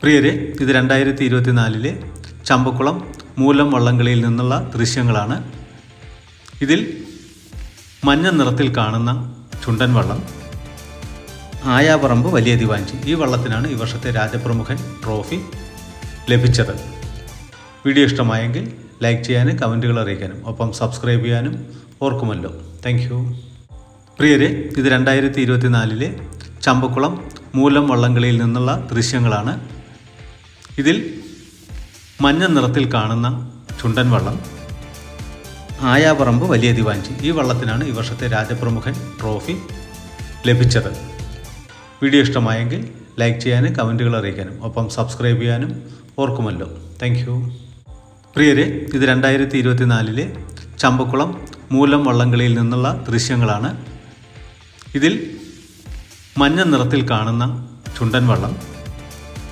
പ്രിയരെ, ഇത് 2024 ചമ്പക്കുളം മൂലം വള്ളംകളിയിൽ നിന്നുള്ള ദൃശ്യങ്ങളാണ്. ഇതിൽ മഞ്ഞ നിറത്തിൽ കാണുന്ന ചുണ്ടൻ വള്ളം ആയാപറമ്പ് വലിയ ദിവാഞ്ചി. ഈ വള്ളത്തിനാണ് ഈ വർഷത്തെ രാജപ്രമുഖൻ ട്രോഫി ലഭിച്ചത്. വീഡിയോ ഇഷ്ടമായെങ്കിൽ ലൈക്ക് ചെയ്യാനും കമൻറ്റുകൾ അറിയിക്കാനും ഒപ്പം സബ്സ്ക്രൈബ് ചെയ്യാനും ഓർക്കുമല്ലോ. Thank you. പ്രിയരെ, ഇത് 2024 ചമ്പക്കുളം മൂലം വള്ളംകളിയിൽ നിന്നുള്ള ദൃശ്യങ്ങളാണ്. ഇതിൽ മഞ്ഞ നിറത്തിൽ കാണുന്ന ചുണ്ടൻ വള്ളം ആയാപറമ്പ് വലിയ ദിവാഞ്ചി. ഈ വള്ളത്തിനാണ് ഈ വർഷത്തെ രാജപ്രമുഖൻ ട്രോഫി ലഭിച്ചത്. വീഡിയോ ഇഷ്ടമായെങ്കിൽ ലൈക്ക് ചെയ്യാനും കമൻറ്റുകൾ അറിയിക്കാനും ഒപ്പം സബ്സ്ക്രൈബ് ചെയ്യാനും ഓർക്കുമല്ലോ. Thank you. പ്രിയരെ, ഇത് 2024 ചമ്പക്കുളം മൂലം വള്ളംകളിയിൽ നിന്നുള്ള ദൃശ്യങ്ങളാണ്. ഇതിൽ മഞ്ഞ നിറത്തിൽ കാണുന്ന ചുണ്ടൻ വള്ളം